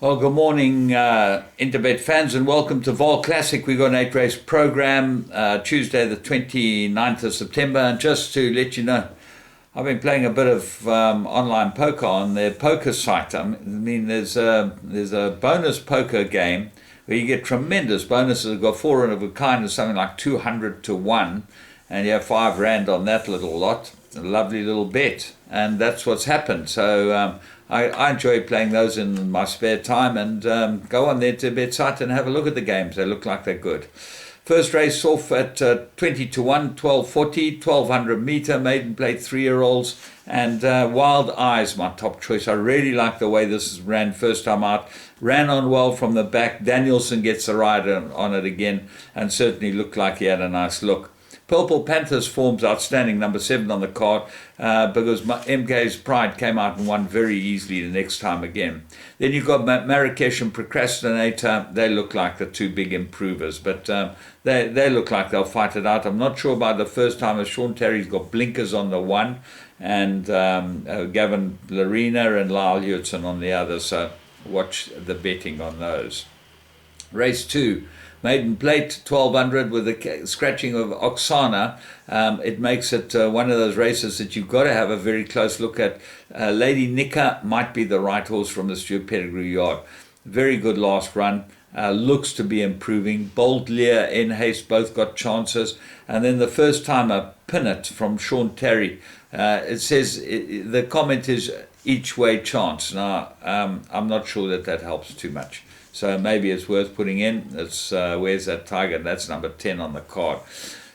Well, good morning, Interbet fans, and welcome to Vaal Classic. We've got an 8-race program, Tuesday the 29th of September. And just to let you know, I've been playing a bit of online poker on their poker site. I mean, there's a bonus poker game where you get tremendous bonuses. I've got four of a kind of something like 200 to 1, and you have R5 on that little lot. A lovely little bet, and that's what's happened. So I enjoy playing those in my spare time, and go on there to bet site and have a look at the games. They look like they're good. First race off at 20 to 1, 1240, 1200 meter, maiden plate 3-year-olds, and Wild Eyes, my top choice. I really like the way this ran first time out. Ran on well from the back. Danielson gets the ride on it again, and certainly looked like he had a nice look. Purple Panthers form's outstanding, number 7 on the card, because MK's Pride came out and won very easily the next time again. Then you've got Marrakesh and Procrastinator. They look like the two big improvers, but they look like they'll fight it out. I'm not sure about the first time, as Sean Terry's got blinkers on the one, and Gavin Larina and Lyle Hewitson on the other, so watch the betting on those. Race 2. Maiden plate 1200 with the scratching of Oksana. It makes it one of those races that you've got to have a very close look at. Lady Nika might be the right horse from the Stuart Pettigrew yard. Very good last run. Looks to be improving. Bold Lear, In Haste both got chances. And then the first timer, Pinnet from Sean Terry. It says, the comment is each way chance. Now, I'm not sure that helps too much. So maybe it's worth putting in. It's Where's That Tiger? That's number 10 on the card.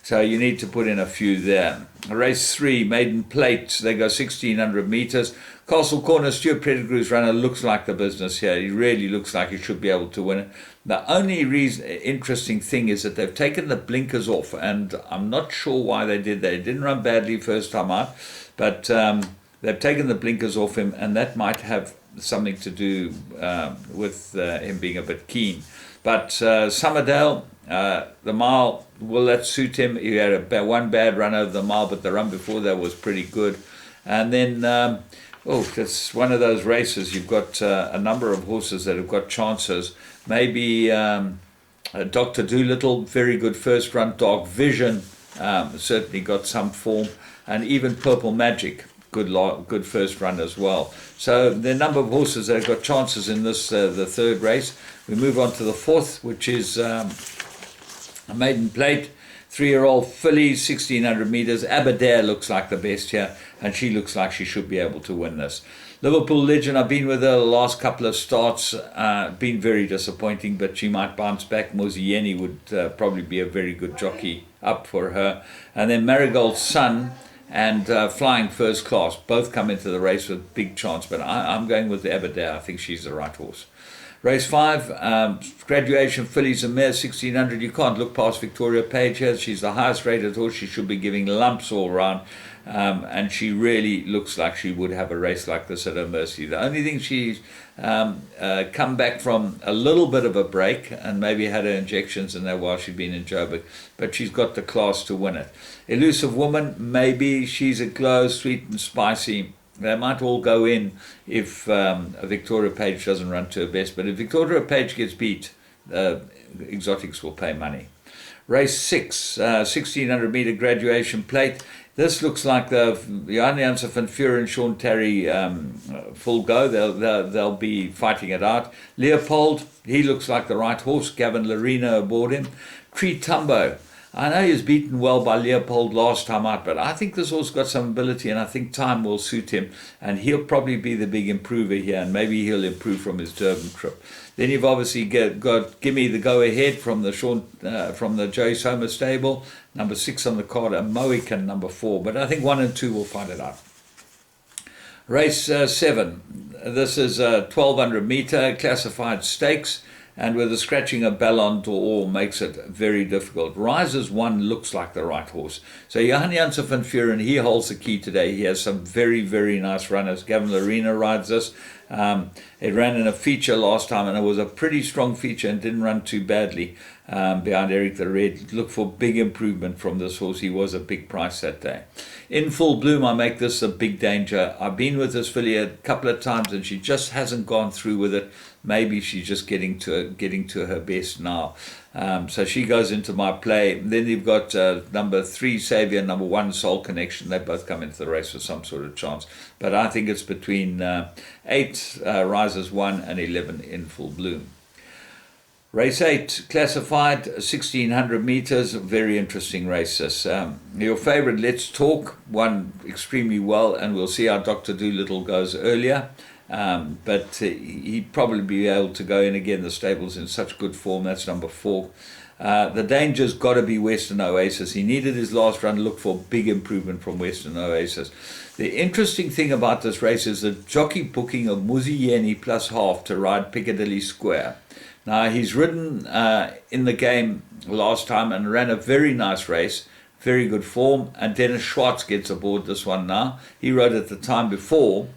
So you need to put in a few there. Race 3, maiden plate. They go 1600 meters. Castle Corner, Stuart Pettigrew's runner looks like the business here. He really looks like he should be able to win it. The only interesting thing is that they've taken the blinkers off, and I'm not sure why they did that. He didn't run badly first time out, but they've taken the blinkers off him, and that might have something to do with him being a bit keen. But Summerdale, the mile, will that suit him? He had one bad run over the mile, but the run before that was pretty good. And then, it's one of those races. You've got a number of horses that have got chances. Maybe Dr. Doolittle, very good first run. Dark Vision certainly got some form. And even Purple Magic, good first run as well. So the number of horses that have got chances in this, the third race. We move on to the fourth, which is a maiden plate, 3-year-old filly, 1600 meters. Aberdare looks like the best here, and she looks like she should be able to win this. Liverpool Legend, I've been with her the last couple of starts, been very disappointing, but she might bounce back. Mozieni would probably be a very good jockey up for her. And then Marigold Sun and Flying First Class both come into the race with big chance, but I'm going with the Aberdare. I think she's the right horse. Race 5, Graduation Fillies and Mare 1600. You can't look past Victoria Page here. She's the highest rated horse. She should be giving lumps all round, and she really looks like she would have a race like this at her mercy. The only thing she's come back from a little bit of a break, and maybe had her injections in there while she'd been in Joburg, but she's got the class to win it. Elusive Woman, maybe she's a glow, sweet and spicy. They might all go in if Victoria Page doesn't run to her best, but if Victoria Page gets beat, exotics will pay money. Race 6, 1600 meter graduation plate. This looks like the Janssen van Vuuren and Sean Terry full go. They'll be fighting it out. Leopold, he looks like the right horse. Gavin Larina aboard him. Tree Tumbo. I know he was beaten well by Leopold last time out, but I think this horse got some ability, and I think time will suit him, and he'll probably be the big improver here, and maybe he'll improve from his Durban trip. Then you've obviously got Gimme the Go Ahead from the Joey Somer stable, number 6 on the card, and Mohican number 4, but I think 1 and 2 will find it out. Race 7, this is a 1200 meter classified stakes, and with the scratching of Ballon d'Or makes it very difficult. Rises 1 looks like the right horse. So Janssen van Vuuren, he holds the key today. He has some very, very nice runners. Gavin Larina rides this. It ran in a feature last time, and it was a pretty strong feature and didn't run too badly. behind Eric the Red. Look for big improvement from this horse. He was a big price that day. In Full Bloom, I make this a big danger. I've been with this filly a couple of times and she just hasn't gone through with it. Maybe she's just getting to her best now. So she goes into my play. Then you've got number 3 Savior, number 1 Soul Connection. They both come into the race with some sort of chance. But I think it's between 8 Rises 1 and 11 In Full Bloom. Race 8, classified 1600 meters, very interesting races. Your favorite, Let's Talk, won extremely well, and we'll see how Dr. Doolittle goes earlier. But he'd probably be able to go in again. The stable's in such good form. That's number 4. The danger's got to be Western Oasis. He needed his last run. Look for big improvement from Western Oasis. The interesting thing about this race is the jockey booking of Muzieni plus half to ride Piccadilly Square. Now, he's ridden in the game last time and ran a very nice race, very good form, and Dennis Schwartz gets aboard this one now. He rode it the time before,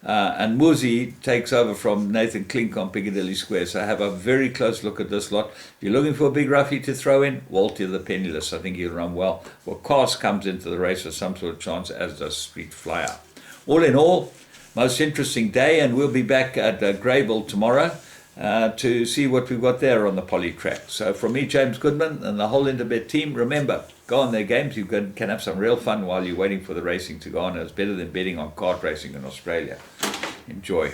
and Muzi takes over from Nathan Klink on Piccadilly Square. So have a very close look at this lot. If you're looking for a big roughie to throw in, Walter the Penniless. I think he'll run well. Well, Cast comes into the race with some sort of chance, as does Street Flyer. All in all, most interesting day, and we'll be back at Greyville tomorrow to see what we've got there on the poly track. So from me, James Goodman, and the whole Interbet team, remember, go on their games. You can have some real fun while you're waiting for the racing to go on. It's better than betting on kart racing in Australia. Enjoy.